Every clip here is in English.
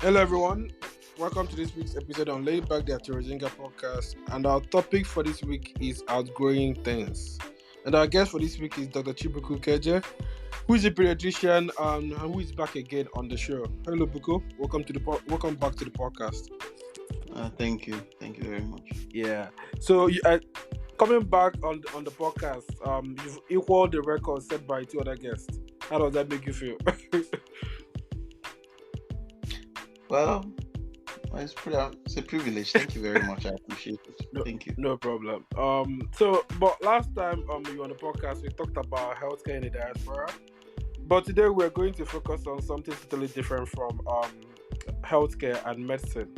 Hello, everyone. Welcome to this week's episode on Laid Back the Atorozinga podcast. And our topic for this week is outgrowing things. And our guest for this week is Dr Buko Ukeje, who is a pediatrician and who is back again on the show. Hello, Buko. Welcome back to the podcast. Thank you. Thank you very much. Yeah. So, coming back on the podcast, you've equaled the record set by two other guests. How does that make you feel? Well, it's a privilege. Thank you very much. I appreciate it. Thank you. No problem. But last time you were on the podcast, we talked about healthcare in the diaspora. But today we're going to focus on something totally different from healthcare and medicine.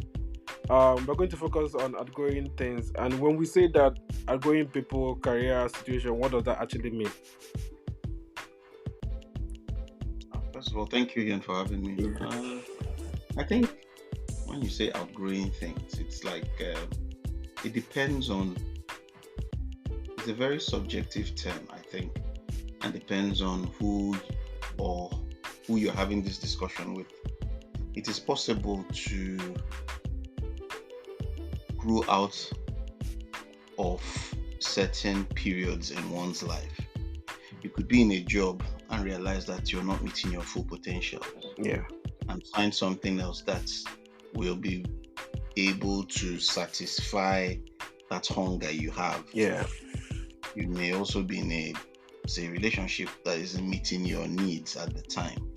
We're going to focus on outgrowing things. And when we say that outgrowing people, career, situation, what does that actually mean? First of all, thank you again for having me. I think when you say outgrowing things, it's like it depends on. It's a very subjective term, I think, and depends on who you're having this discussion with. It is possible to grow out of certain periods in one's life. You could be in a job and realize that you're not meeting your full potential. Yeah. And find something else that will be able to satisfy that hunger you have. Yeah. You may also be in a relationship that isn't meeting your needs at the time.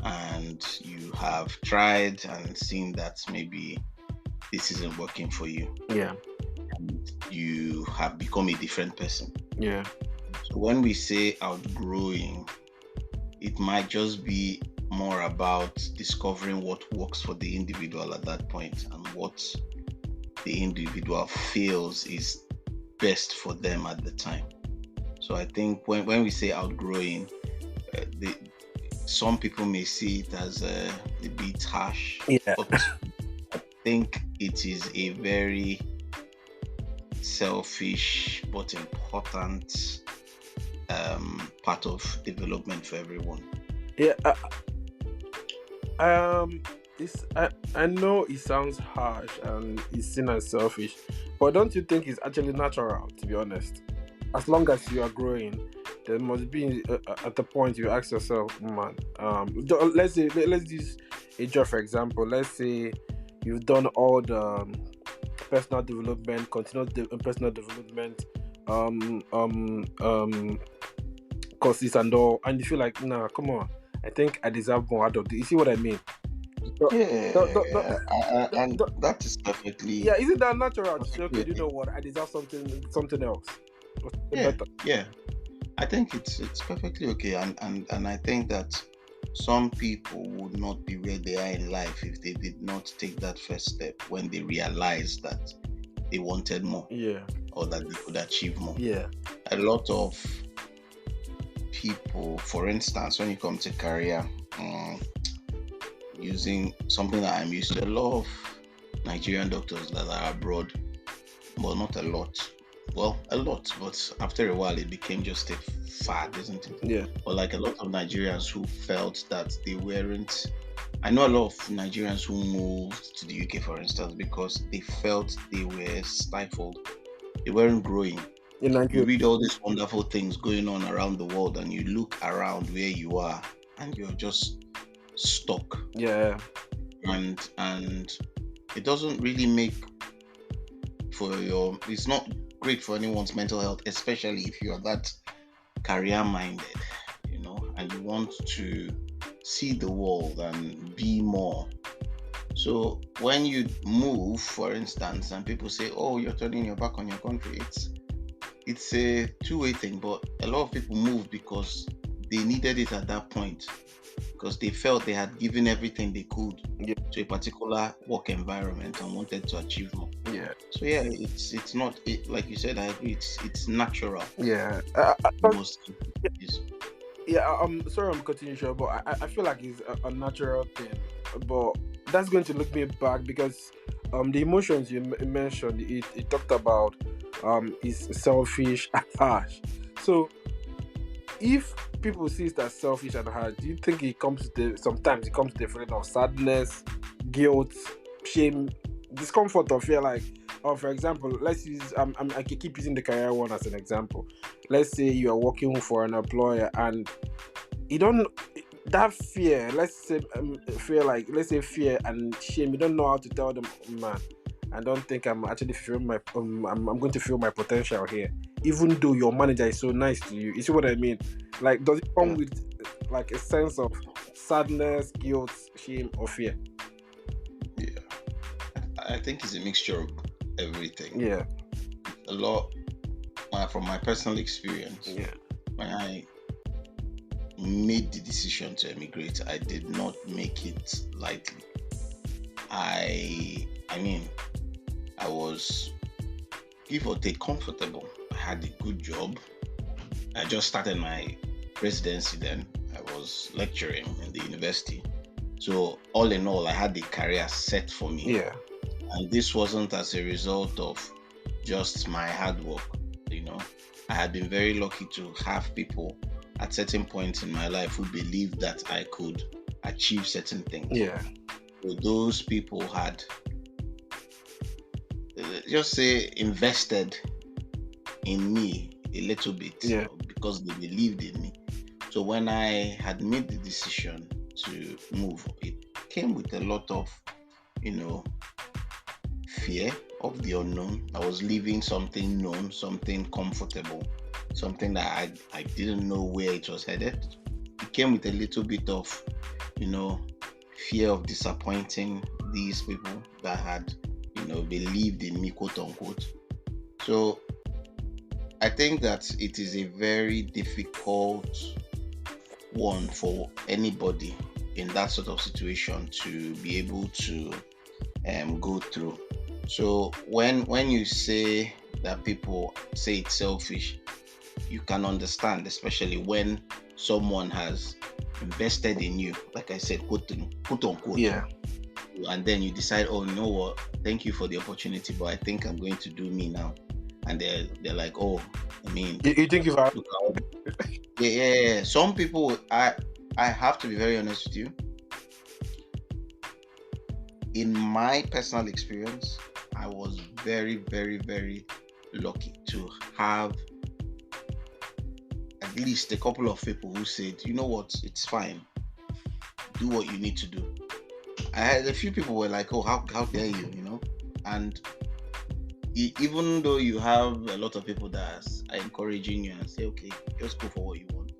And you have tried and seen that maybe this isn't working for you. Yeah. And you have become a different person. Yeah. So when we say outgrowing, it might just be more about discovering what works for the individual at that point and what the individual feels is best for them at the time. So I think when we say outgrowing, some people may see it as a bit harsh, but I think it is a very selfish but important part of development for everyone. Yeah. I know it sounds harsh and it's seen as selfish, but don't you think it's actually natural, to be honest? As long as you are growing, there must be at the point you ask yourself, man, let's use a job for example. Let's say you've done all the personal development, continuous personal development courses and all, and you feel like, nah, come on, I think I deserve more out of this. You see what I mean? And that is perfectly. Yeah, isn't that natural to say, okay, you know what, I deserve something else? Yeah. I think it's perfectly okay, and I think that some people would not be where they are in life if they did not take that first step when they realized that they wanted more, or that they could achieve more. A lot of people, for instance, when you come to career, using something that I'm used to, a lot of Nigerian doctors that are abroad, well, not a lot. Well, a lot, but after a while it became just a fad, isn't it? Yeah. Or like a lot of Nigerians who felt that they weren't. I know a lot of Nigerians who moved to the UK, for instance, because they felt they were stifled. They weren't growing. You read all these wonderful things going on around the world, and you look around where you are, and you're just stuck. Yeah. And it doesn't really make for your. It's not great for anyone's mental health, especially if you are that career minded, and you want to see the world and be more. So when you move, for instance, and people say, oh, you're turning your back on your country, it's a two-way thing. But a lot of people move because they needed it at that point, because they felt they had given everything they could to a particular work environment and wanted to achieve more. So it's not like you said. I agree. It's natural. Most. I'm sorry I'm cutting you short, but I feel like it's a natural thing. But that's going to look me back because the emotions you mentioned, it talked about is selfish and harsh. So if people see it as selfish and harsh, do you think sometimes it comes to the feeling of sadness, guilt, shame, discomfort, or fear. Like, or for example, let's use I can keep using the career one as an example. Let's say you are working for an employer and you don't that fear. Let's say fear, like let's say fear and shame. You don't know how to tell them, man. I don't think I'm actually fulfilling my I'm going to feel my potential here, even though your manager is so nice to you. You see what I mean? Like, does it come Yeah. with like a sense of sadness, guilt, shame, or fear? Yeah. I think it's a mixture of everything. Yeah, A lot from my personal experience. yeah, When I made the decision to emigrate, I did not make it lightly. I mean, I was, give or take, comfortable. I had a good job. I just started my residency then. I was lecturing in the university. So all in all, I had the career set for me. yeah, And this wasn't as a result of just my hard work. I had been very lucky to have people at certain points in my life who believed that I could achieve certain things. yeah, So those people had, just say, invested in me a little bit, yeah, because they believed in me. So when I had made the decision to move, it came with a lot of, fear of the unknown. I was leaving something known, something comfortable, something that I didn't know where it was headed. It came with a little bit of, fear of disappointing these people that had, believed in me, quote unquote. So I think that it is a very difficult one for anybody in that sort of situation to be able to go through. So when you say that people say it's selfish, you can understand, especially when someone has invested in you, like I said, quote unquote, yeah. and then you decide, oh, you know what, thank you for the opportunity, but I think I'm going to do me now. And they're like, oh, I mean, You think you've had? look how, yeah. Some people, I have to be very honest with you. In my personal experience, I was very, very, very lucky to have at least a couple of people who said, you know what, it's fine, do what you need to do. I had a few people who were like, oh, how dare you, and even though you have a lot of people that are encouraging you and say, okay, just go for what you want,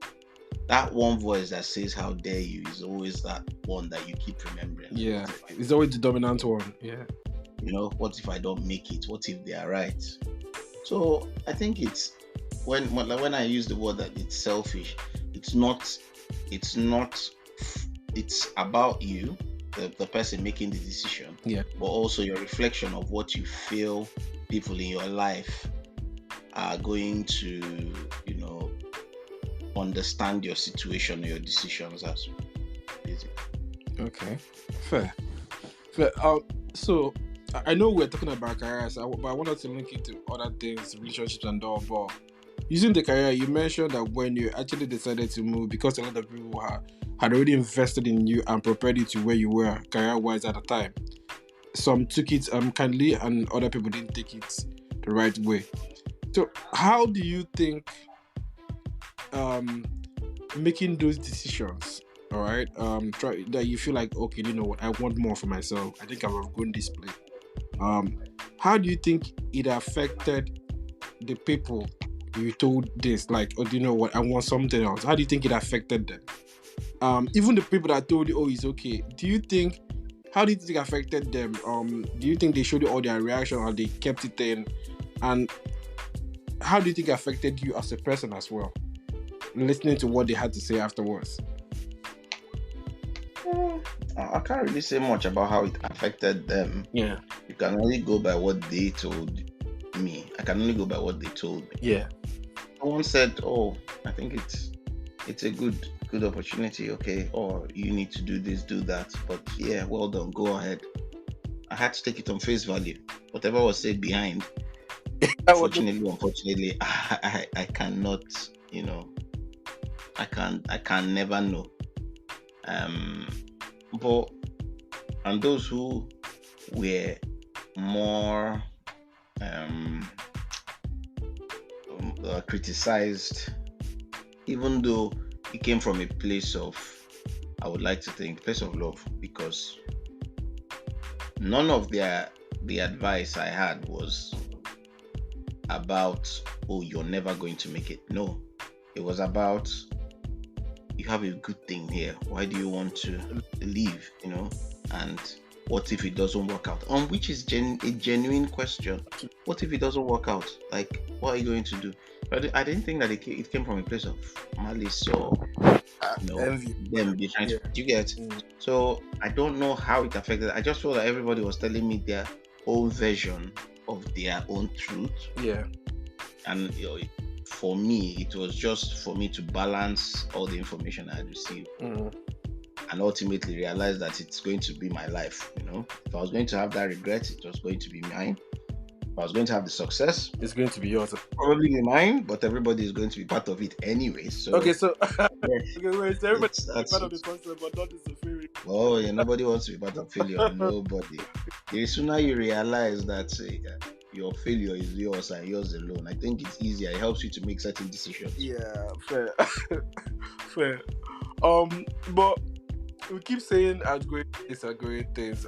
that one voice that says how dare you is always that one that you keep remembering. Yeah, it's always the dominant one. Yeah. What if I don't make it? What if they are right? So I think it's when I use the word that it's selfish, it's about you, the person making the decision, Yeah. but also your reflection of what you feel people in your life are going to, understand your situation or your decisions as. Okay. Fair. So I know we're talking about careers, but I wanted to link it to other things, relationships and all. But using the career, you mentioned that when you actually decided to move, because a lot of people had already invested in you and prepared you to where you were career-wise at the time. Some took it kindly, and other people didn't take it the right way. So how do you think making those decisions, all right, try that you feel like, okay, you know what, I want more for myself, I think I've outgrown this place, how do you think it affected the people you told this, like, oh, do you know what, I want something else? How do you think it affected them? Even the people that told you, oh, it's okay, how do you think it affected them? Do you think they showed you all their reaction, or they kept it in? And how do you think it affected you as a person as well, listening to what they had to say afterwards? I can't really say much about how it affected them. Yeah. You can only go by what they told me. I can only go by what they told me. Yeah. Someone said, oh, I think it's a good opportunity, okay, or you need to do this, do that, but yeah, well done, go ahead. I had to take it on face value. Whatever was said behind, unfortunately, I cannot, I can never know. But And those who were more criticized, even though it came from a place of, I would like to think, place of love, because none of the advice I had was about, oh, you're never going to make it. No, it was about, you have a good thing here. Why do you want to leave? And what if it doesn't work out? Which is a genuine question. What if it doesn't work out? Like, what are you going to do? I didn't think that it came from a place of malice or Envy. them be trying to. Do you get? So I don't know how it affected. I just felt that everybody was telling me their own version of their own truth. Yeah. And for me, it was just for me to balance all the information I had received. And ultimately realize that it's going to be my life. If I was going to have that regret, it was going to be mine. If I was going to have the success, it's going to be yours. Probably be mine, but everybody is going to be part of it anyway. So okay, so yes, okay, wait, so everybody's that's part of the concept, but not the failure. Oh, yeah, nobody wants to be part of failure. Nobody. The sooner you realize that your failure is yours and yours alone, I think it's easier. It helps you to make certain decisions. Yeah, fair. Fair. But we keep saying outgrowing things,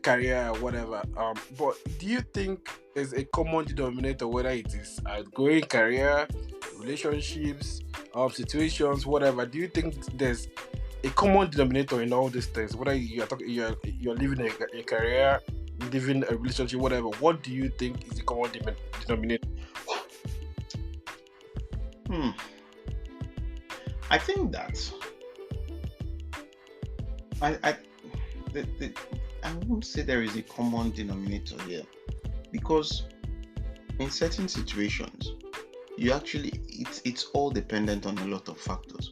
career, whatever. But do you think there's a common denominator, whether it is outgrowing career, relationships, situations, whatever? Do you think there's a common denominator in all these things? Whether you're living a career, living a relationship, whatever. What do you think is the common denominator? I think that I won't say there is a common denominator here, because in certain situations, it's all dependent on a lot of factors.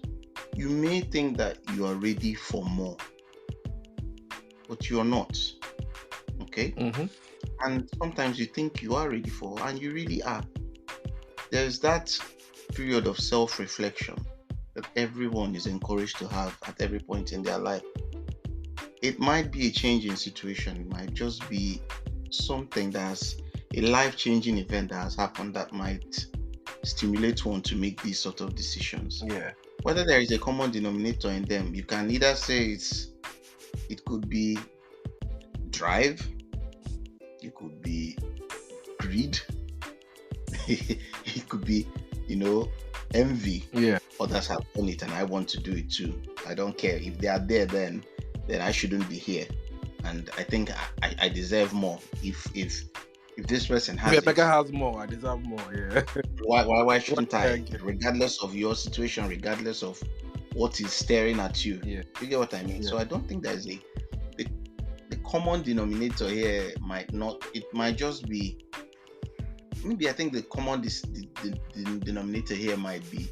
You may think that you are ready for more, but you're not. Okay? And sometimes you think you are ready for, and you really are. There's that period of self-reflection that everyone is encouraged to have at every point in their life. It might be a change in situation. It might just be something that's a life-changing event that has happened that might stimulate one to make these sort of decisions. Yeah. Whether there is a common denominator in them, you can either say it could be drive, it could be greed, it could be, envy. Yeah. Others have done it and I want to do it too. I don't care. If they are there, then I shouldn't be here. And I think I deserve more. If this person has Rebecca has more, I deserve more. Yeah. Why shouldn't I? Regardless of your situation, regardless of what is staring at you. Yeah. You get what I mean? Yeah. So I don't think there's the common denominator here it might just be, maybe I think the common denominator here might be,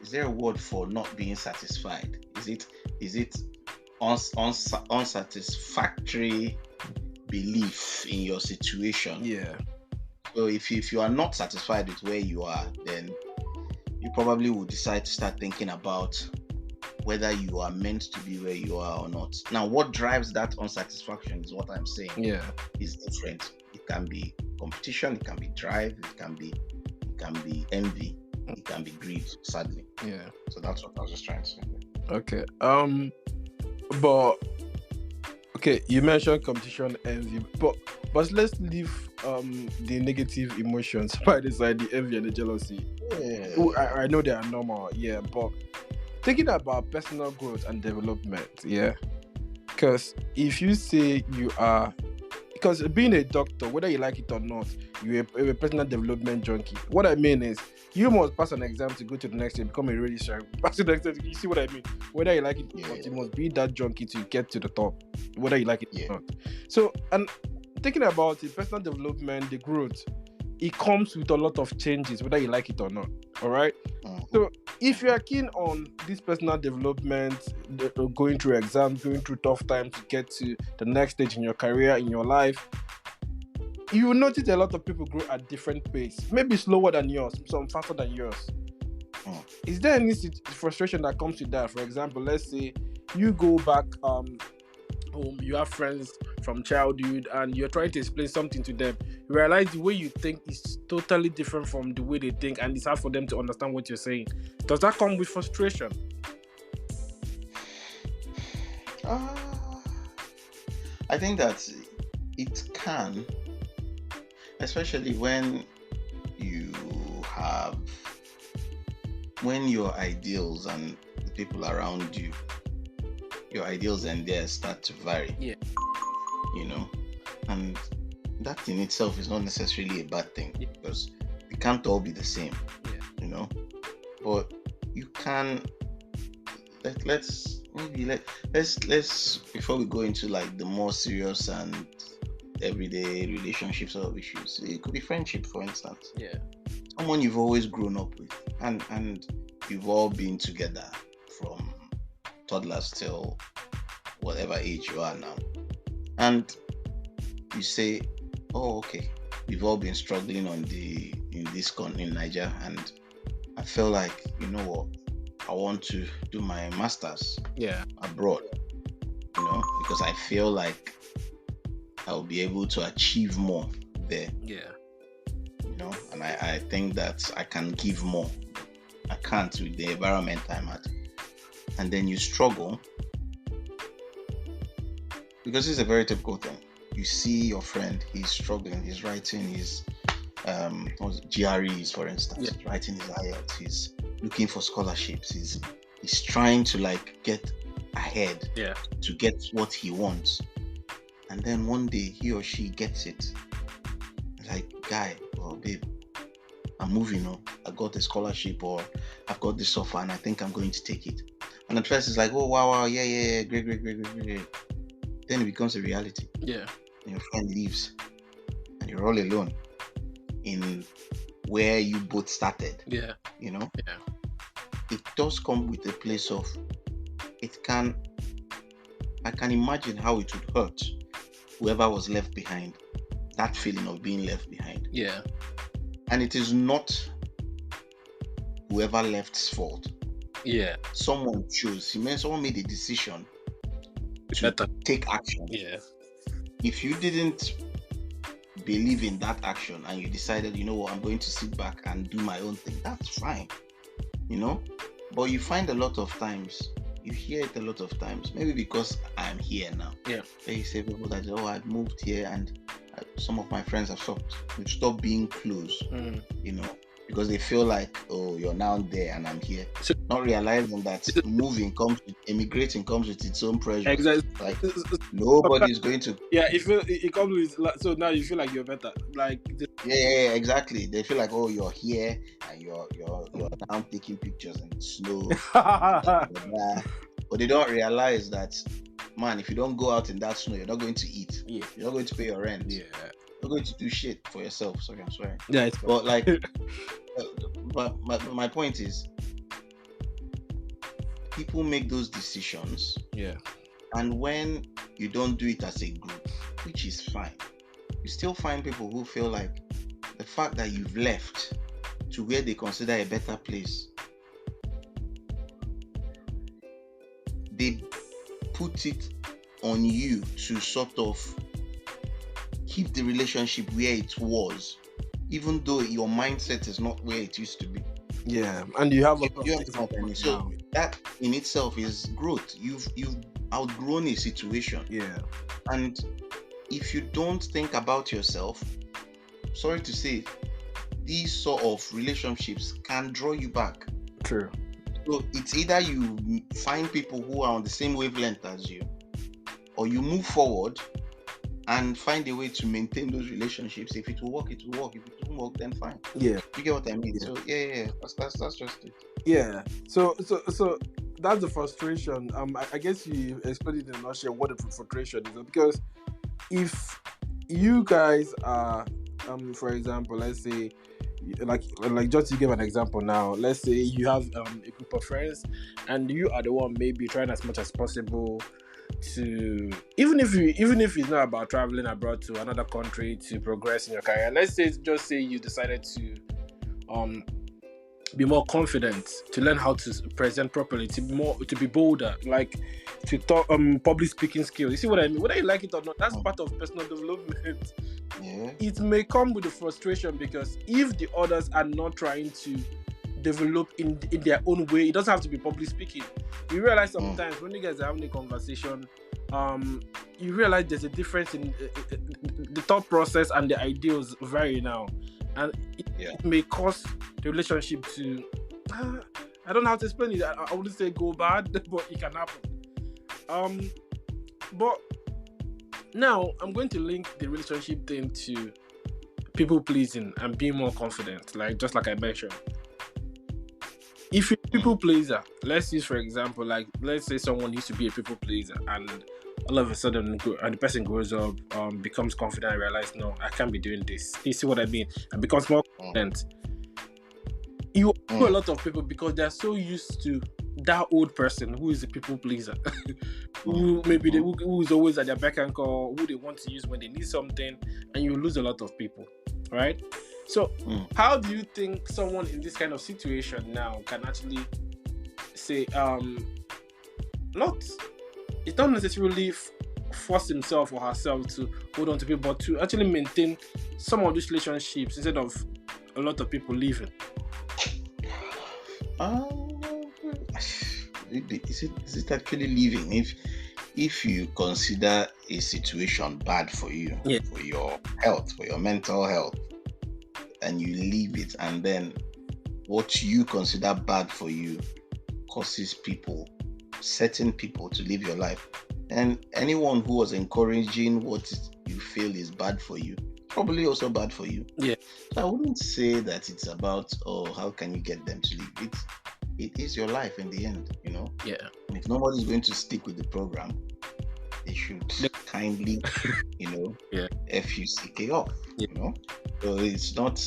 is there a word for not being satisfied? Is it unsatisfactory belief in your situation? Yeah. So if you are not satisfied with where you are, then you probably will decide to start thinking about whether you are meant to be where you are or not. Now, what drives that unsatisfaction is what I'm saying. Yeah, is different. It can be competition, it can be drive, it can be envy, it can be greed, sadly. Yeah. So that's what I was just trying to say. Okay. But okay, you mentioned competition, envy, but let's leave the negative emotions by the side, the envy and the jealousy. Yeah. I know they are normal, yeah, but thinking about personal growth and development, yeah, because if you say you are, because being a doctor, whether you like it or not, you're a personal development junkie. What I mean is, you must pass an exam to go to the next year, become a registrar. Pass the next year, you see what I mean? Whether you like it or not, you must be that junkie to get to the top, whether you like it or not. So, and thinking about it, personal development, the growth, it comes with a lot of changes, whether you like it or not. All right. So if you are keen on this personal development, going through exams, going through tough times to get to the next stage in your career, in your life, you will notice a lot of people grow at different pace, maybe slower than yours, some faster than yours. Is there any frustration that comes with that? For example, let's say you go back home, you have friends from childhood, and you're trying to explain something to them. You realize the way you think is totally different from the way they think, and it's hard for them to understand what you're saying. Does that come with frustration? Uh, I think that it can, especially you have when your ideals and the people around you, your ideals and theirs start to vary. Yeah. You know, and that in itself is not necessarily a bad thing, because we can't all be the same. Yeah. You know, but you can. Let's before we go into like the more serious and everyday relationships or issues, it could be friendship, for instance. Yeah. Someone you've always grown up with, and you've all been together from toddlers till whatever age you are now, and you say, oh, okay, we've all been struggling in Niger, and I feel like, you know what, I want to do my masters abroad, because I feel like I'll be able to achieve more there. And I think that I can give more. I can't with the environment I'm at. And then you struggle, because it's a very typical thing. You see your friend, he's struggling, he's writing his GREs, for instance, writing his IELTS, he's looking for scholarships, he's trying to like get ahead to get what he wants. And then one day he or she gets it. Like, guy or babe, I'm moving on. I got a scholarship, or I've got this offer and I think I'm going to take it. And at first it's like, oh wow, yeah, great. Then it becomes a reality. Yeah. And your friend leaves and you're all alone in where you both started. Yeah. Yeah. It does come with a place of, I can imagine how it would hurt whoever was left behind, that feeling of being left behind. Yeah. And it is not whoever left's fault. Yeah. Someone made a decision to take action. Yeah. If you didn't believe in that action and you decided, you know what, I'm going to sit back and do my own thing, that's fine. But you find a lot of times, you hear it a lot of times, maybe because I'm here now. Yeah. Where you say people that, I've moved here and some of my friends have stopped being close, because they feel like, oh, you're now there and I'm here. So, not realizing that immigrating comes with its own pressure. Exactly. Like, nobody's going to. Yeah, it comes with, so now you feel like you're better. Like, yeah, exactly. They feel like, oh, you're here and you're now taking pictures in the snow. But they don't realize that, man, if you don't go out in that snow, you're not going to eat. Yeah. You're not going to pay your rent. Yeah. You're going to do shit for yourself. Sorry, I'm sorry. Yeah, but like, but my point is, people make those decisions. Yeah. And when you don't do it as a group, which is fine, you still find people who feel like the fact that you've left to where they consider a better place, they put it on you to sort of keep the relationship where it was, even though your mindset is not where it used to be. Yeah, and you have so that in itself is growth. You've outgrown a situation. Yeah. And if you don't think about yourself, sorry to say, these sort of relationships can draw you back. True. So it's either you find people who are on the same wavelength as you, or you move forward and find a way to maintain those relationships. If it will work, it will work. If it won't work, then fine. Yeah. You get what I mean? Yeah. So yeah. That's just it. Yeah. So that's the frustration. I guess you explained it in a nutshell what the frustration is, because if you guys are for example, let's say, like just to give an example now, let's say you have a group of friends and you are the one maybe trying as much as possible to, even if it's not about traveling abroad to another country to progress in your career. Let's say you decided to be more confident, to learn how to present properly, to be bolder, like to talk public speaking skills. You see what I mean? Whether you like it or not, that's part of personal development. Yeah. It may come with the frustration, because if the others are not trying to develop in their own way, it doesn't have to be public speaking. You realize sometimes when you guys are having a conversation, you realize there's a difference in the thought process, and the ideals vary now, and it may cause the relationship to I don't know how to explain it. I wouldn't say go bad, but it can happen. But now I'm going to link the relationship thing to people pleasing and being more confident, like just like I mentioned. If you're a people pleaser, let's use for example, like let's say someone used to be a people pleaser, and all of a sudden, and the person grows up, becomes confident, and realizes, no, I can't be doing this. You see what I mean? And becomes more confident. You know a lot of people, because they're so used to that old person who is a people pleaser, who maybe who is always at their beck and call, who they want to use when they need something, and you lose a lot of people, right? So, how do you think someone in this kind of situation now can actually say, it's not necessarily force himself or herself to hold on to people, but to actually maintain some of these relationships instead of a lot of people leaving? Is it actually leaving? If you consider a situation bad for you, for your health, for your mental health, and you leave it, and then what you consider bad for you causes certain people to live your life, and anyone who was encouraging what you feel is bad for you, probably also bad for you. Yeah. So I wouldn't say that it's about, how can you get them to leave? It is your life in the end, you know? Yeah. And if nobody's going to stick with the program, they should kindly, FUCK off, you know? So it's not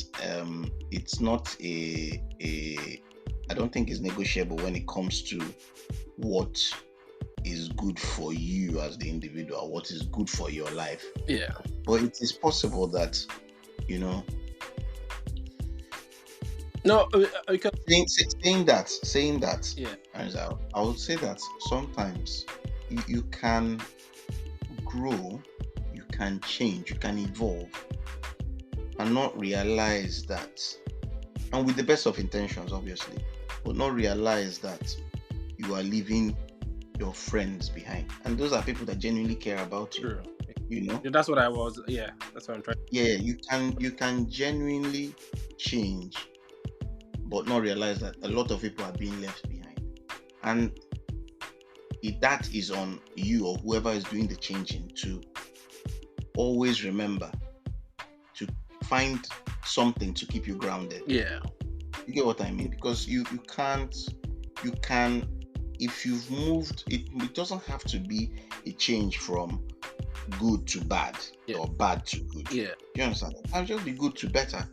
I don't think it's negotiable when it comes to what is good for you as the individual, what is good for your life. Yeah. But it is possible that, No, saying that. Yeah. I would say that sometimes you can grow, you can change, you can evolve, and not realize that, and with the best of intentions, obviously, but not realize that you are leaving your friends behind, and those are people that genuinely care about you. True. You know. That's what I was. Yeah, that's what I'm trying. Yeah, you can genuinely change, but not realize that a lot of people are being left behind, and that is on you or whoever is doing the changing to always remember to find something to keep you grounded. Yeah, you get what I mean? Because you can, if you've moved, it doesn't have to be a change from good to bad, or bad to good. Yeah, you understand? It can just be good to better,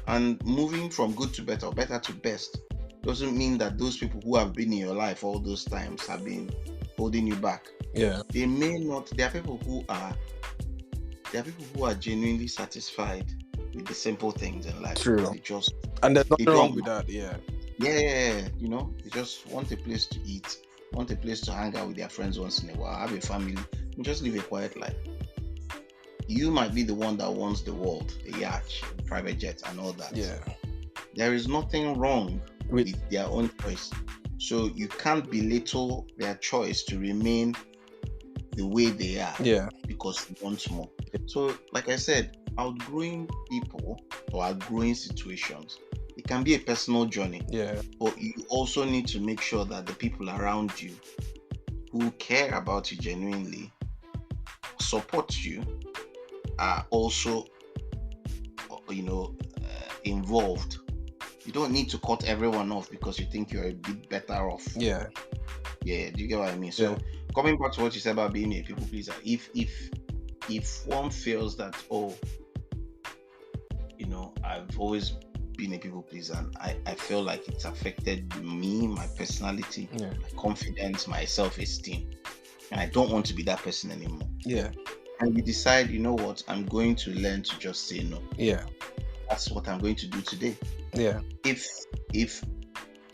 and moving from good to better or better to best doesn't mean that those people who have been in your life all those times have been holding you back. Yeah, they may not. There are people who are genuinely satisfied with the simple things in life. True. And there's nothing wrong with that. Yeah, they just want a place to eat, want a place to hang out with their friends once in a while, have a family, and just live a quiet life. You might be the one that wants the world, the yacht, the private jet, and all that. Yeah, there is nothing wrong with their own choice. So you can't belittle their choice to remain the way they are. Yeah, because you want more. So, like I said, outgrowing people or outgrowing situations, it can be a personal journey. Yeah, but you also need to make sure that the people around you who care about you genuinely, support you, are also, involved. You don't need to cut everyone off because you think you're a bit better off. Yeah. Yeah, do you get what I mean? So coming back to what you said about being a people pleaser, if one feels that, I've always been a people pleaser, and I feel like it's affected me, my personality, my confidence, my self-esteem, and I don't want to be that person anymore. Yeah. And you decide, you know what, I'm going to learn to just say no. Yeah. that's what I'm going to do today. Yeah. If if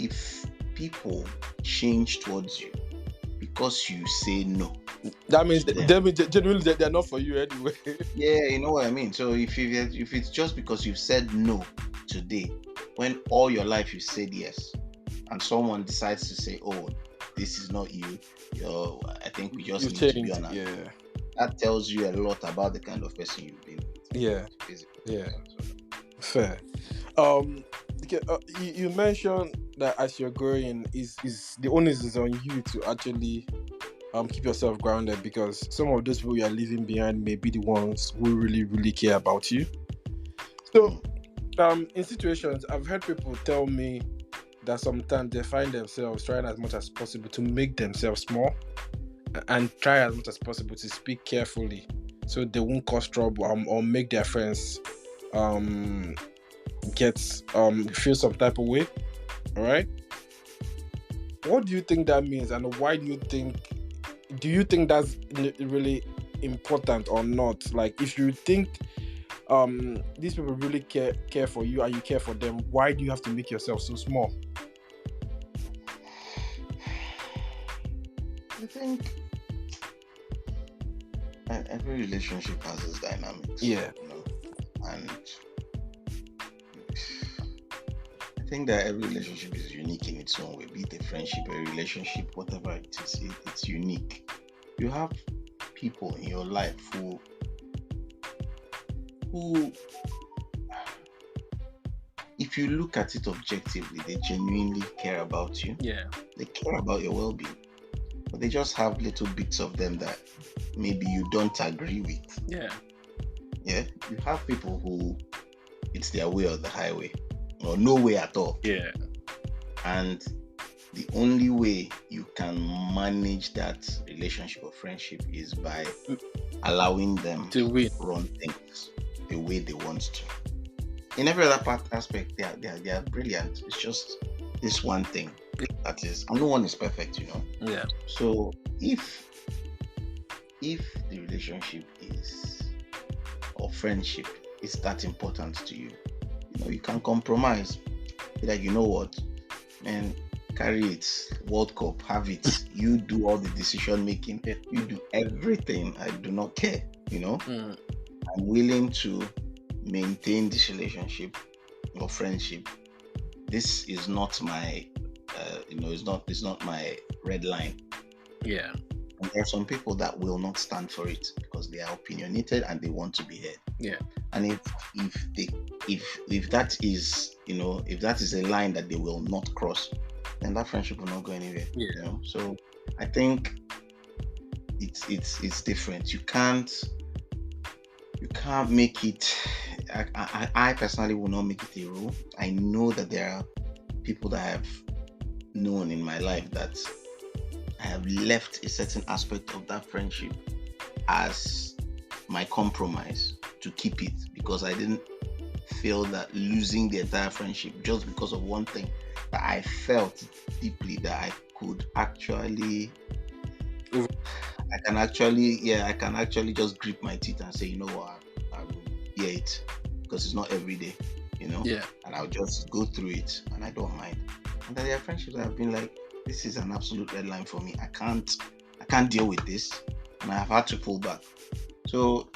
if people change towards you because you say no, That means to them, genuinely they're not for you anyway. yeah, you know what I mean. So if it's just because you've said no today, when all your life you said yes, and someone decides to say, "Oh, this is not you," I think we just You've need to be changed. on our Yeah. own. That tells you a lot about the kind of person you've been with. Yeah. Basically. Yeah. So, Fair. Okay, you mentioned that as you're growing, is the onus is on you to actually keep yourself grounded, because some of those people you are leaving behind may be the ones who really really care about you. So in situations, I've heard people tell me that sometimes they find themselves trying as much as possible to make themselves small, and try as much as possible to speak carefully so they won't cause trouble, or make their friends get feel some type of way. All right, what do you think that means, and why do you think that's really important or not? Like, if you think these people really care for you and you care for them, why do you have to make yourself so small? I think every relationship has its dynamics. Yeah. You know, and I think that every relationship is unique in its own way. Be it a friendship, a relationship, whatever it is, it's unique. You have people in your life who if you look at it objectively, they genuinely care about you. Yeah. They care about your well-being. But they just have little bits of them that maybe you don't agree with. Yeah. Yeah. You have people who it's their way or the highway, or no way at all. Yeah. And the only way you can manage that relationship or friendship is by allowing them To win. run things the way they want to. In every other aspect, they are brilliant. It's just this one thing that is, and no one is perfect, you know. Yeah. So if the relationship is, or friendship is that important to you, you know, you can compromise. Be like, you know what, man, carry it, World Cup, have it. You do all the decision making. You do everything. I do not care. You know, I'm willing to maintain this relationship or friendship. This is not my, it's not my red line. Yeah. And there are some people that will not stand for it because they are opinionated and they want to be heard. Yeah. And if that is, you know, if that is a line that they will not cross, then that friendship will not go anywhere. Yeah. You know? So I think it's different. You can't make it. I personally will not make it a rule. I know that there are people that I have known in my life that I have left a certain aspect of that friendship as my compromise to keep it, because I didn't feel that losing the entire friendship just because of one thing that I felt deeply that I could actually I can actually just grip my teeth and say, you know what, I will bear it, because it's not every day, you know. Yeah. And I'll just go through it and I don't mind. And there are friendships that have been like, this is an absolute red line for me. I can't deal with this, and I have had to pull back. So,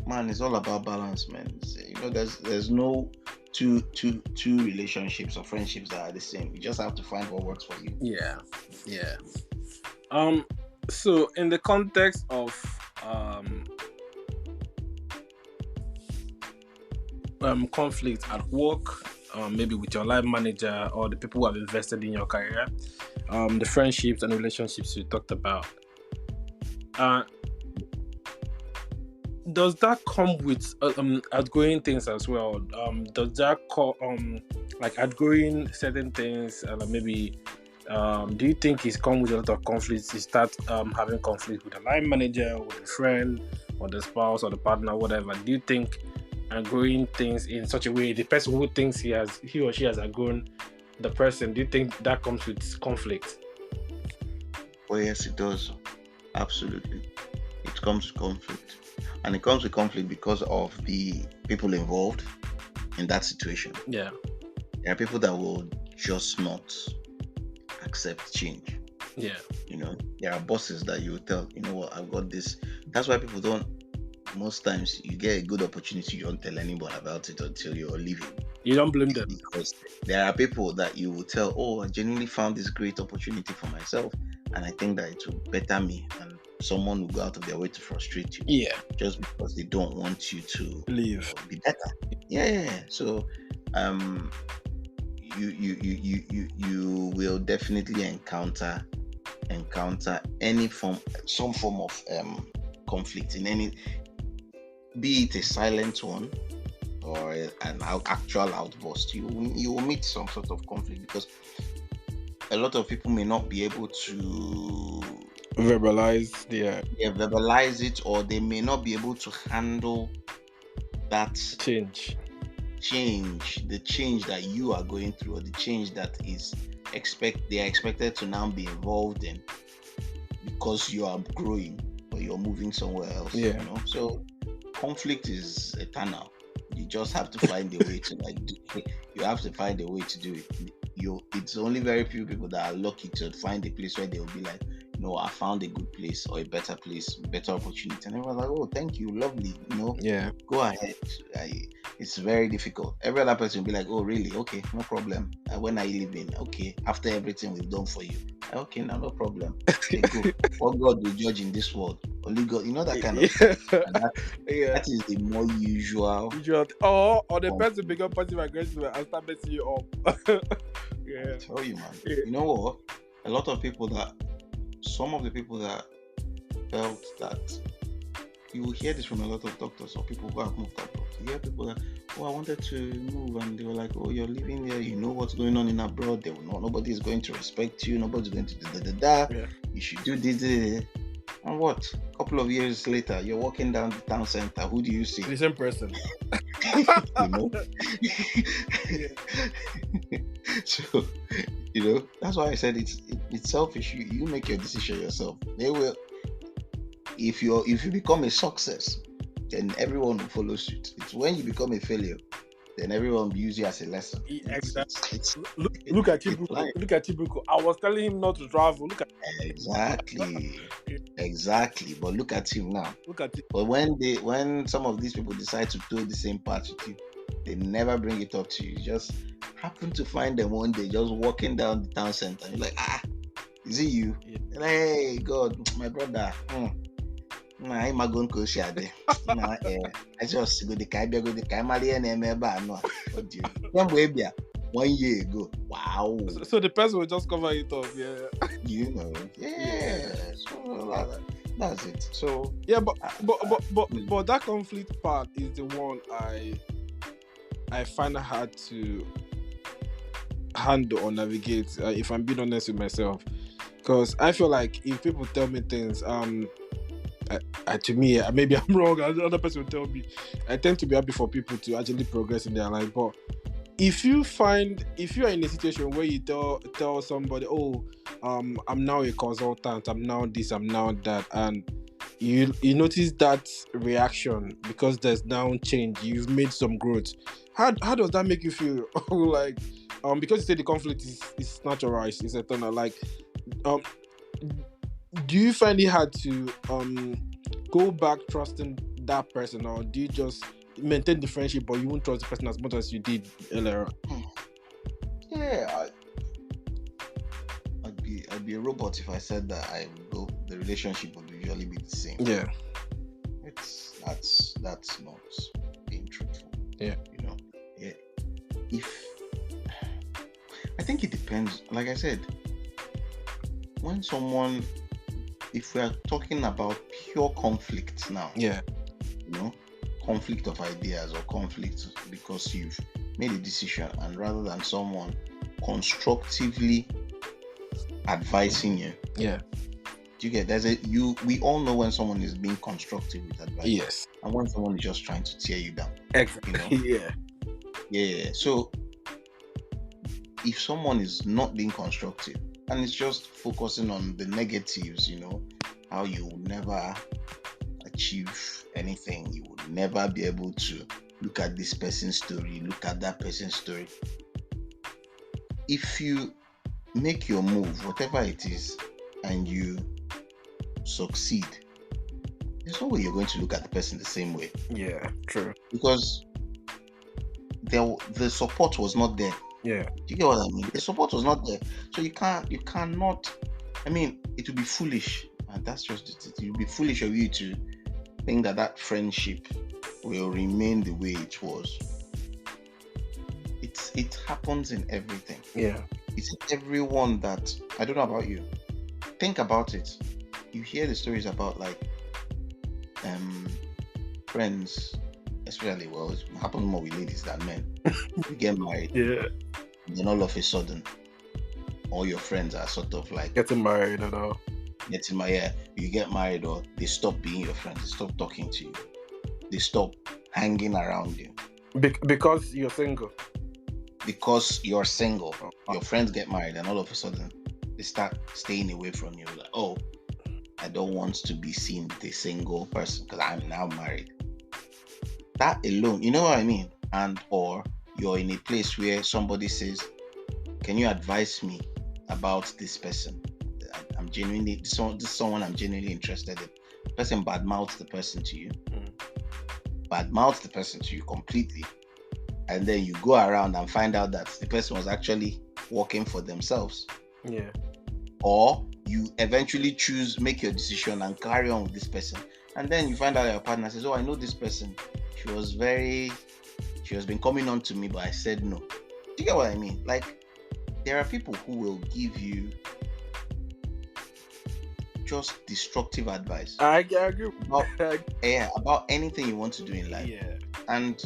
man, it's all about balance, man. You know, there's no two relationships or friendships that are the same. You just have to find what works for you. Yeah. Yeah. So in the context of conflict at work, maybe with your line manager or the people who have invested in your career, the friendships and relationships you talked about, does that come with outgrowing things as well? Does that like outgrowing certain things, maybe do you think it's come with a lot of conflicts? You start having conflict with a line manager, with a friend, or the spouse, or the partner, whatever. Do you think outgrowing things in such a way, the person who thinks he or she has outgrown the person, do you think that comes with conflict? Oh yes, it does. Absolutely. It comes with conflict. And it comes with conflict because of the people involved. in that situation. Yeah. There are people that will just not accept change. Yeah. There are bosses that you will tell, you know what, I've got this. That's why people don't, most times you get a good opportunity, you don't tell anyone about it until you're leaving. You don't blame them. Because there are people that you will tell, oh, I genuinely found this great opportunity for myself, and I think that it will better me. And someone will go out of their way to frustrate you. Yeah. Just because they don't want you to Leave. be better. Yeah. So you will definitely encounter some form of conflict in any, be it a silent one or an actual outburst. You will meet some sort of conflict, because a lot of people may not be able to Verbalize verbalize it, or they may not be able to handle that change, the change that you are going through, or the change that they are expected to now be involved in, because you are growing or you're moving somewhere else. Yeah. So conflict is eternal. You just have to find a way to you have to find a way to do it. It's only very few people that are lucky to find a place where they will be like, I found a good place, or a better place, better opportunity, and everyone's like, oh, thank you, lovely, Yeah. go ahead. It's very difficult. Every other person will be like, oh, really? Okay, no problem. When are you leaving? Okay, after everything we've done for you. Okay, no problem. Okay, go. What God will judge in this world? Only God. That kind of stuff. And that is the more usual. Or the person become passive aggressive and start messing you up. I tell you, man. You know what? Some of the people that felt that, you will hear this from a lot of doctors or people who have moved abroad. You hear people that, oh, I wanted to move, and they were like, oh, you're living there, you know what's going on in abroad. They will know nobody is going to respect you, nobody's going to Yeah. You should do this. And what? A couple of years later, you're walking down the town center. Who do you see? The same person. So, that's why I said it's selfish. You make your decision yourself. They will. If you become a success, then everyone will follow suit. It's when you become a failure, then everyone will use you as a lesson. Exactly. Look at Chibuko. Look at Chibuko. I was telling him not to travel. Look at exactly. But look at him now. Look at it. But when some of these people decide to do the same part with you, they never bring it up to you. You just happen to find them one day just walking down the town center. You're like, is it you? Yeah. Like, hey, God, my brother. I'm going to share there. I just go the Kaimali and Emma. 1 year ago. Wow. So the person will just cover it up. Yeah. So that's it. So but that conflict part is the one I find hard to handle or navigate. If I'm being honest with myself, because I feel like if people tell me things, to me, maybe I'm wrong. Another person will tell me. I tend to be happy for people to actually progress in their life. But if you are in a situation where you tell somebody, oh, I'm now a consultant, I'm now this, I'm now that, and you notice that reaction because there's now change, you've made some growth. How does that make you feel? Like, because you say the conflict is natural, it's eternal. Like, do you find it hard to go back trusting that person, or do you just maintain the friendship but you won't trust the person as much as you did earlier? Yeah, I'd be a robot if I said that the relationship would usually be the same. Yeah, that's not being truthful. Yeah, I think it depends. Like I said, if we are talking about pure conflict now, conflict of ideas or conflict because you've made a decision, and rather than someone constructively advising you, do you get we all know when someone is being constructive with advice, yes, and when someone is just trying to tear you down. Exactly. So if someone is not being constructive and it's just focusing on the negatives, how you will never achieve anything, you will never be able to look at this person's story, look at that person's story. If you make your move, whatever it is, and you succeed, there's no way you're going to look at the person the same way. Yeah, true. Because the support was not there. Yeah. Do you get what I mean? The support was not there. So you cannot, I mean, it would be foolish. And that's just it. It would be foolish of you to think that friendship will remain the way it was. It happens in everything. Yeah. It's in everyone that, I don't know about you. Think about it. You hear the stories about like friends, especially, well, it happens more with ladies than men. You get married. Yeah. Then all of a sudden, all your friends are sort of like Getting married and all. getting married. Yeah, you get married, or they stop being your friends. They stop talking to you. They stop hanging around you Because you're single. because you're single. Your friends get married, and all of a sudden, they start staying away from you. Like, oh, I don't want to be seen with a single person because I'm now married. That alone, you know what I mean? And or you're in a place where somebody says, can you advise me about this person? I'm genuinely, this is someone I'm genuinely interested in. The person badmouths the person to you. Badmouths the person to you completely. And then you go around and find out that the person was actually working for themselves. Yeah. Or you eventually make your decision and carry on with this person. And then you find out your partner says, oh, I know this person. She has been coming on to me, but I said no. Do you get what I mean? Like, there are people who will give you just destructive advice. I agree. About anything you want to do in life. Yeah. And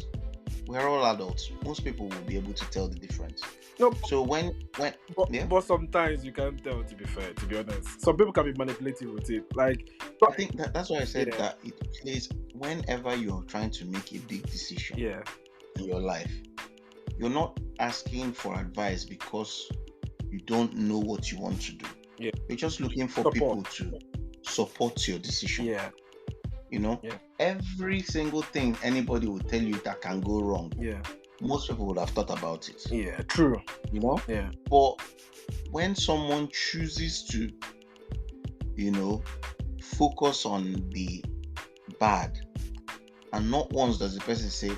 we're all adults. Most people will be able to tell the difference. No. So but sometimes you can't tell, to be fair, to be honest. Some people can be manipulative with it. Like, I think that's why I said that it plays whenever you're trying to make a big decision in your life. You're not asking for advice because you don't know what you want to do. Yeah. You're just looking for people to support your decision. Yeah. You know? Yeah. Every single thing anybody will tell you that can go wrong. Yeah. Most people would have thought about it. Yeah, true. You know? Yeah. But when someone chooses to, focus on the bad, and not once does the person say,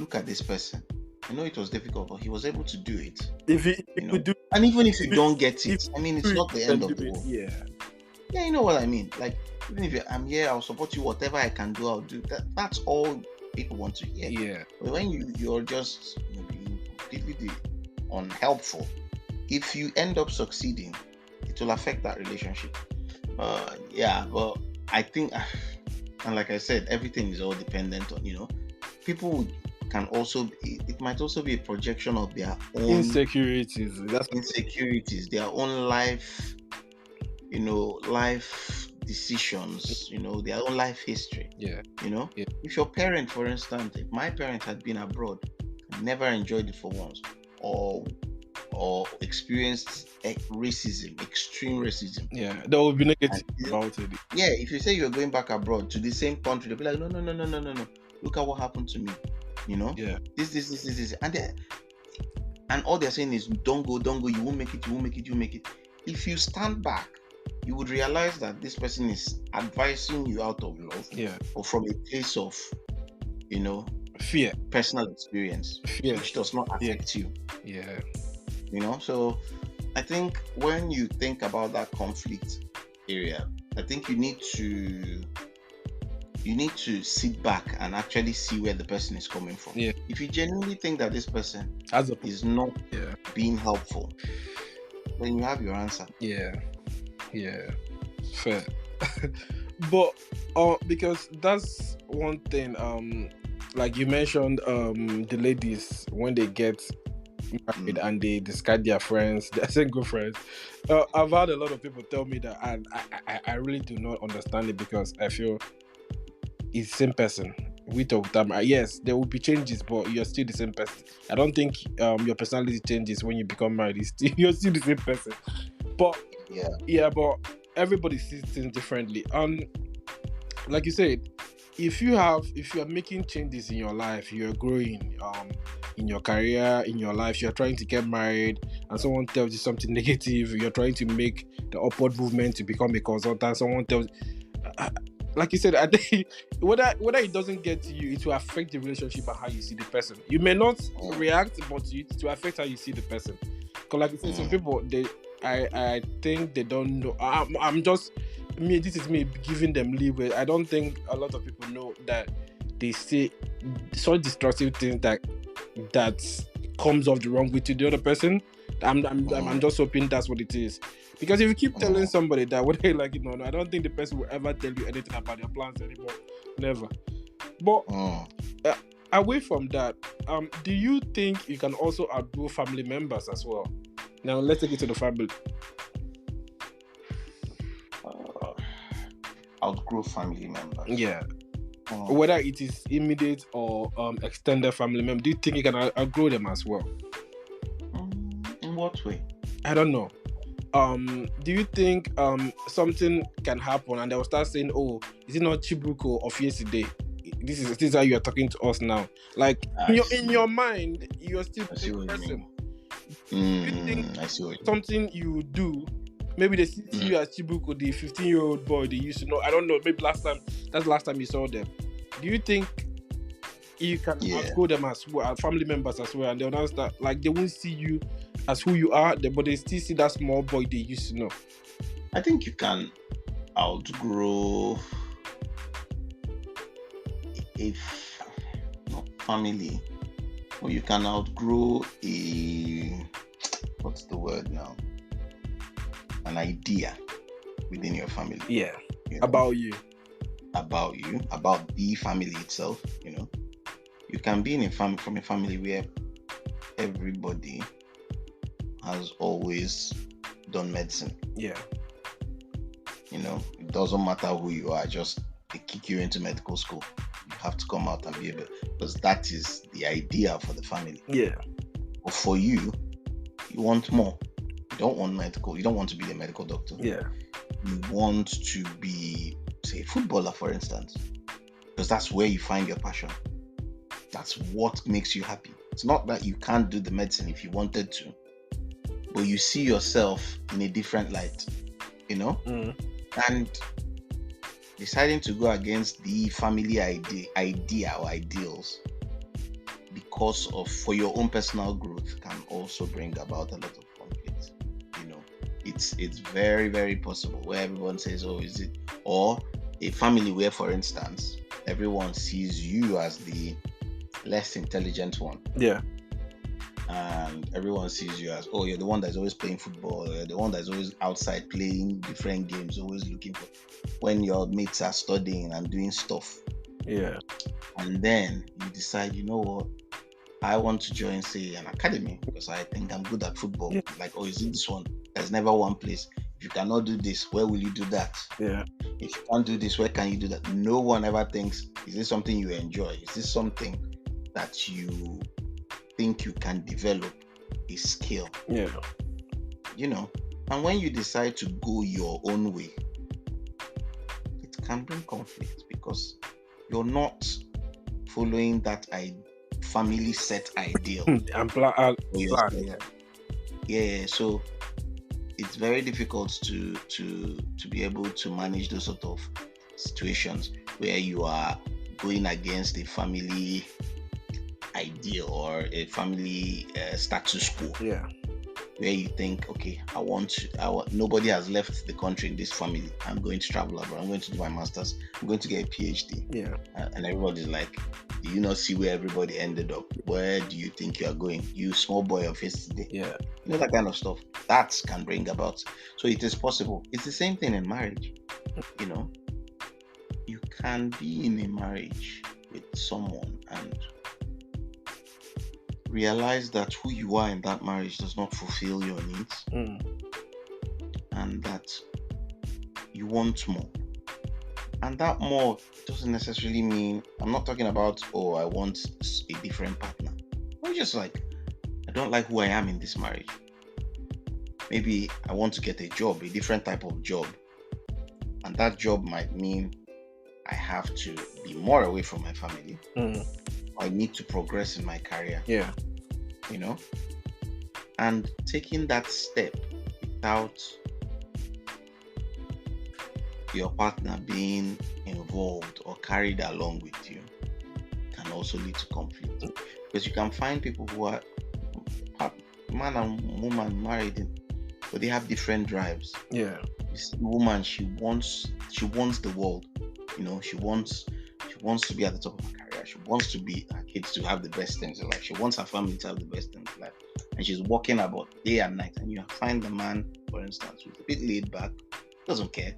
look at this person. I know it was difficult, but he was able to do it. And even if you don't get it, I mean, it's not the end of the world. Yeah. Yeah, you know what I mean? Like, even if I'm here, I'll support you. Whatever I can do, I'll do. That's all people want to hear. Yeah. But when you're just being completely unhelpful, if you end up succeeding, it will affect that relationship. But I think, and like I said, everything is all dependent on, people can also, it might also be a projection of their own insecurities. Their own life, life decisions, their own life history. Yeah. If your parent, for instance, if my parent had been abroad, never enjoyed it for once, or experienced racism, extreme racism. Yeah, that would be negative about it. Yeah, if you say you're going back abroad to the same country, they'll be like, no. Look at what happened to me. Yeah. This. And all they're saying is, don't go, you won't make it. If you stand back, you would realize that this person is advising you out of love, or from a place of, fear, personal experience, which does not affect you. Yeah. So I think when you think about that conflict area, I think you need to sit back and actually see where the person is coming from. Yeah. If you genuinely think that this person is not being helpful, then you have your answer. Yeah. Fair. But because that's one thing, like you mentioned, the ladies, when they get married and they discard their friends, their single friends. I've had a lot of people tell me that, and I really do not understand it, because I feel it's the same person. We talk time. Yes, there will be changes, but you're still the same person. I don't think your personality changes when you become married. You're still the same person. But but everybody sees things differently. Like you said, if you are making changes in your life, you're growing in your career, in your life, you're trying to get married, and someone tells you something negative, you're trying to make the upward movement to become a consultant, someone tells, like you said, I think whether it doesn't get to you, it will affect the relationship and how you see the person. You may not react, but it will affect how you see the person. Because like you said, some people, I think they don't know. I'm just me. This is me giving them leeway. I don't think a lot of people know that they say such destructive things that comes off the wrong way to the other person. I'm just hoping that's what it is. Because if you keep telling somebody that whether you like it or not, I don't think the person will ever tell you anything about their plans anymore. Never. But away from that, do you think you can also outgrow family members as well? Now let's take it to the family. Outgrow family members. Yeah. Whether it is immediate or extended family member, do you think you can outgrow them as well? In what way? I don't know. Do you think something can happen and they will start saying, "Oh, is it not Chibuko of yesterday? This is how you are talking to us now." Like in your mind, you are still the person. You think I see what something you do, maybe they see you as Chibuko, the 15-year-old boy they used to know. I don't know. Maybe that's the last time you saw them. Do you think you can outgrow them as well, family members as well, and they'll understand that like they won't see you as who you are, but they still see that small boy they used to know? I think you can outgrow if not family, or you can outgrow what's the word now? An idea within your family. Yeah. You know? About you, about the family itself. You know, you can be from a family where everybody has always done medicine. Yeah. You know, it doesn't matter who you are, just they kick you into medical school. You have to come out and be able, because that is the idea for the family. Yeah. But for you, you want more. You don't want medical. You don't want to be a medical doctor. Yeah. You want to be, say, a footballer, for instance, because that's where you find your passion. That's what makes you happy. It's not that you can't do the medicine if you wanted to, but you see yourself in a different light, you know? And deciding to go against the family idea or ideals for your own personal growth can also bring about a lot of conflict. You know, it's very, very possible where everyone says, "Oh, is it?" Or a family where, for instance, everyone sees you as the less intelligent one. Yeah. And everyone sees you as, "Oh, you're the one that's always playing football, you're the one that's always outside playing different games, always looking for," when your mates are studying and doing stuff. Yeah. And then you decide, you know what, I want to join, say, an academy because I think I'm good at football. Yeah. Like, "Oh, is it this one? There's never one place. If you cannot do this, where will you do that? Yeah. If you can't do this, where can you do that?" No one ever thinks, is this something you enjoy? Is this something that you think you can develop a skill? Yeah. You know, and when you decide to go your own way, it can bring conflict because you're not following that family set ideal. And plan. Yeah. So it's very difficult to be able to manage those sort of situations where you are going against a family ideal or a family status quo. Yeah. Where you think, okay, I want nobody has left the country in this family. I'm going to travel abroad. I'm going to do my master's. I'm going to get a PhD. Yeah. And everybody's like, do you not see where everybody ended up? Where do you think you are going? You small boy of yesterday. Yeah. You know, that kind of stuff. That can bring about. So it is possible. It's the same thing in marriage. You know, you can be in a marriage with someone and realize that who you are in that marriage does not fulfill your needs, and that you want more. And that more doesn't necessarily mean, I'm not talking about, "Oh, I want a different partner." I'm just like, I don't like who I am in this marriage. Maybe I want to get a job, a different type of job. And that job might mean I have to be more away from my family. Mm. I need to progress in my career, Yeah. you know, and taking that step without your partner being involved or carried along with you can also lead to conflict, because you can find people who are man and woman married, but they have different drives. Yeah. This woman, she wants the world, she wants to be at the top of her career. She wants to be her kids to have the best things in life. She wants her family to have the best things in life, and she's working about day and night. And you find the man, for instance, who's a bit laid back, doesn't care,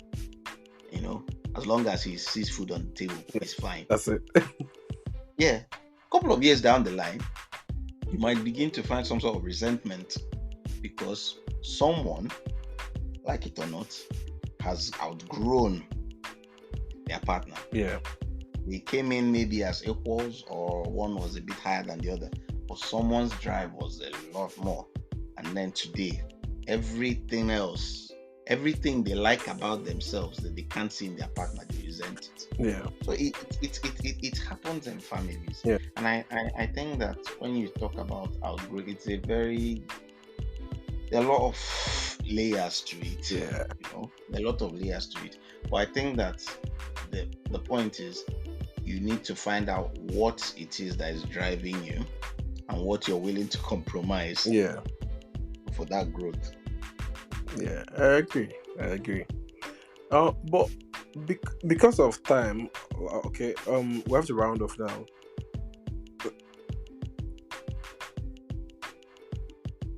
as long as he sees food on the table, he's fine. That's it. Yeah, a couple of years down the line, you might begin to find some sort of resentment because someone, like it or not, has outgrown their partner. Yeah. They came in maybe as equals, or one was a bit higher than the other, but someone's drive was a lot more. And then today, everything they like about themselves that they can't see in their partner, they resent it. Yeah. So it happens in families. Yeah. And I think that when you talk about outgrowing, there are a lot of layers to it. Yeah. There are a lot of layers to it. But I think that the point is, you need to find out what it is that is driving you and what you're willing to compromise for that growth. Yeah, I agree. But because of time, okay, we have to round off now.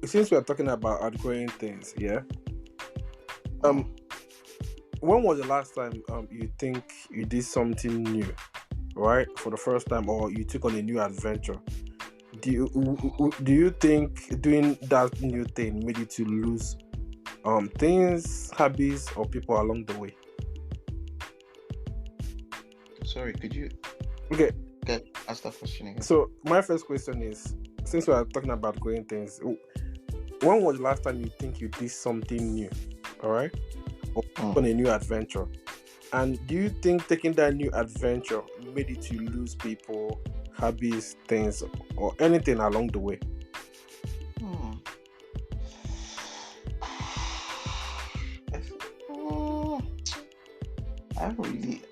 Since we are talking about outgrowing things, yeah. When was the last time you think you did something new, right, for the first time, or you took on a new adventure? Do you think doing that new thing made you to lose things, hobbies, or people along the way? Sorry, could you ask that question again? So my first question is, since we are talking about growing things, when was the last time you think you did something new, all right, or on a new adventure? And do you think taking that new adventure made you to lose people, hobbies, things, or anything along the way?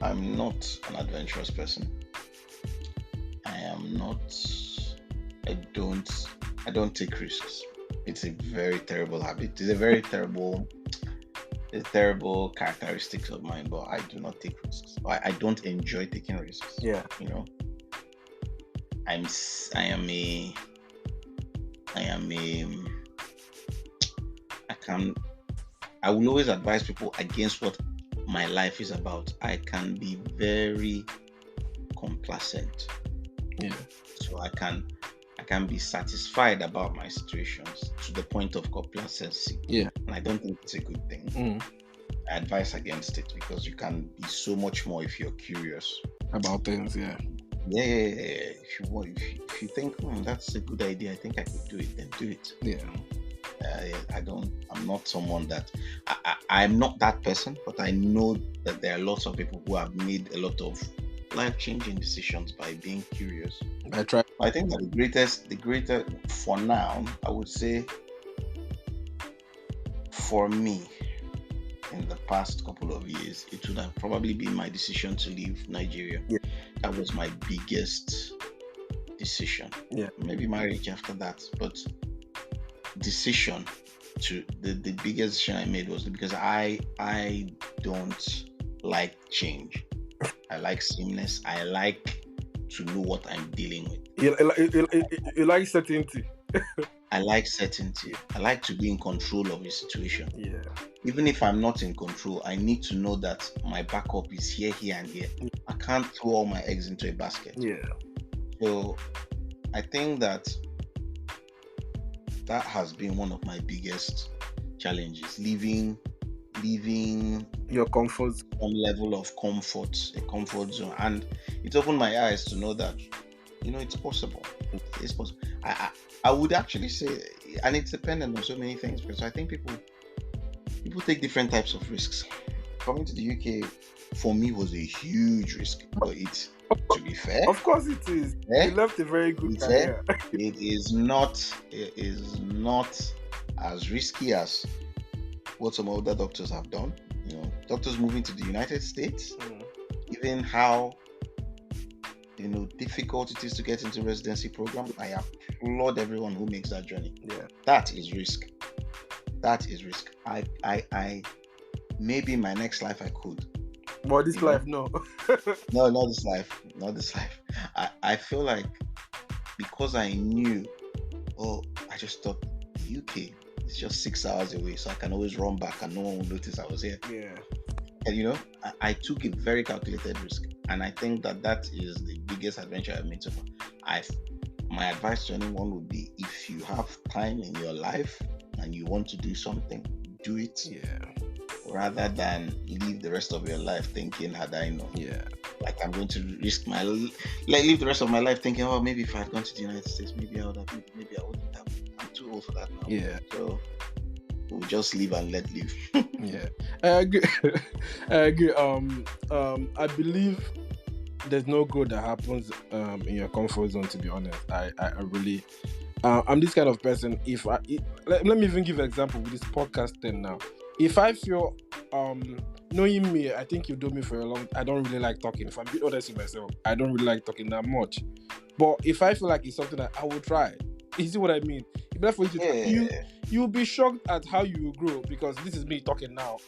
I'm not an adventurous person. I don't take risks. It's a very terrible habit. It's a very terrible characteristics of mine, but I do not take risks. I don't enjoy taking risks. Yeah. I will always advise people against what my life is about. I can be very complacent. Yeah. So I can be satisfied about my situations to the point of complacency. Yeah. And I don't think it's a good thing. I advise against it, because you can be so much more if you're curious about things. Yeah. If you think that's a good idea, I think I could do it, then do it. Yeah. I'm not someone that I'm not that person, but I know that there are lots of people who have made a lot of life-changing decisions by being curious. I think that the greatest for now, I would say, for me, in the past couple of years, it would have probably been my decision to leave Nigeria. Yeah. That was my biggest decision. Yeah. Maybe marriage after that, but decision to the biggest decision I made was because I don't like change. I like sameness. I like to know what I'm dealing with. You like certainty. I like certainty. I like to be in control of the situation. Yeah. Even if I'm not in control, I need to know that my backup is here, and here. I can't throw all my eggs into a basket. Yeah. So I think that has been one of my biggest challenges, leaving your comfort zone. Some level of a comfort zone, and it opened my eyes to know that it's possible. It's possible. I would actually say, and it's dependent on so many things, because I think people take different types of risks. coming to the UK for me was a huge risk. But it's, to be fair, Of course it is. eh, You left a very to be good fair, career. it is not as risky as what some other doctors have done. You know, doctors moving to the United States, even how difficult it is to get into residency program. I applaud everyone who makes that journey. Yeah. That is risk. That is risk. I maybe in my next life I could. But this life, no. No, not this life. Not this life. I feel like because I knew, I just thought the UK is just 6 hours away, so I can always run back and no one will notice I was here. Yeah. And I took a very calculated risk, and I think that is the biggest adventure I've made so far. My advice to anyone would be, if you have time in your life and you want to do something, do it. Yeah. Rather than live the rest of your life thinking, had I known. Yeah. Like, I'm going to risk live the rest of my life thinking, maybe if I had gone to the United States, maybe I would have, maybe I wouldn't have. I'm too old for that now. Yeah. So we'll just live and let live. Yeah. I agree. I agree. I believe there's no good that happens in your comfort zone, to be honest. I really I'm this kind of person. Let me even give an example with this podcast thing now. If I feel knowing me, I think you've known me for a long. I don't really like talking. If I'm being honest with myself, I don't really like talking that much. But if I feel like it's something that I will try, you see what I mean? If that's for you to try, you'll be shocked at how you will grow, because this is me talking now.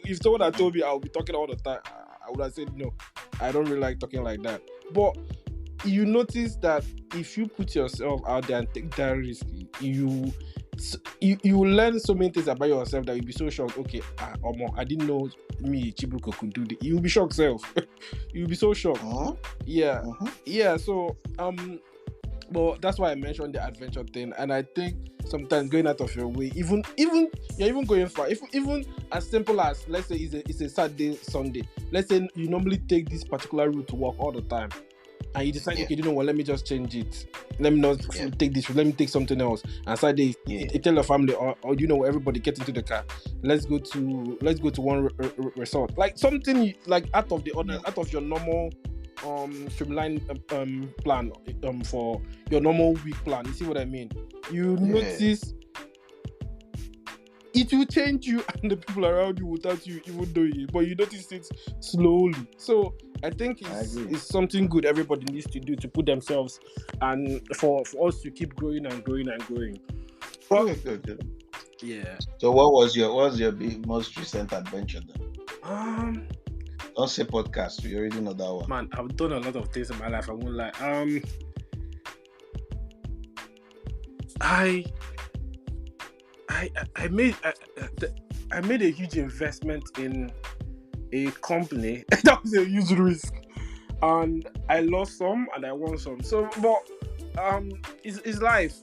If someone had told me I'll be talking all the time, I would have said no. I don't really like talking like that. But you notice that if you put yourself out there and take that risk, you learn so many things about yourself that you'll be so shocked. Okay, I didn't know me, Chibuko, could do this. You'll be shocked self. You'll be so shocked. Yeah. Yeah. So but that's why I mentioned the adventure thing, and I think sometimes going out of your way, even you're even going far. If even as simple as, let's say it's a Saturday, Sunday. Let's say you normally take this particular route to work all the time, and you decide, okay, you know what? Let me just change it. Let me not take this route. Let me take something else. And Saturday, you tell your family, or you know, everybody get into the car. Let's go to one resort, like something like out of the order, out of your normal streamline plan for your normal week plan. You see what I mean? You notice it will change you and the people around you without you even doing it, but you notice it slowly. So I think it's something good everybody needs to do to put themselves, and for us to keep growing and growing and growing. Good. Yeah. So what was your most recent adventure then? Don't say podcast. We already know that one. Man, I've done a lot of things in my life. I won't lie. I made a huge investment in a company. That was a huge risk, and I lost some and I won some. So, but it's life.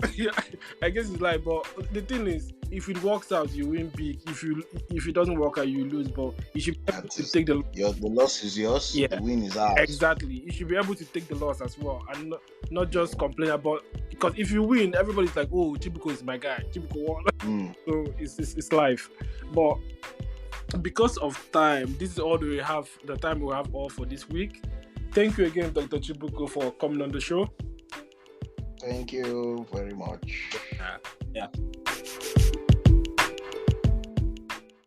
I guess it's life. But the thing is, if it works out, you win big. If it doesn't work out, you lose. But you should be able to take the loss is yours. Yeah, the win is ours. Exactly. You should be able to take the loss as well, and not just complain about. Because if you win, everybody's like, "Oh, Chibuko is my guy. Chibuko won." So it's life. But because of time, this is all we have. The time we have all for this week. Thank you again, Dr. Chibuko, for coming on the show. Thank you very much. Yeah.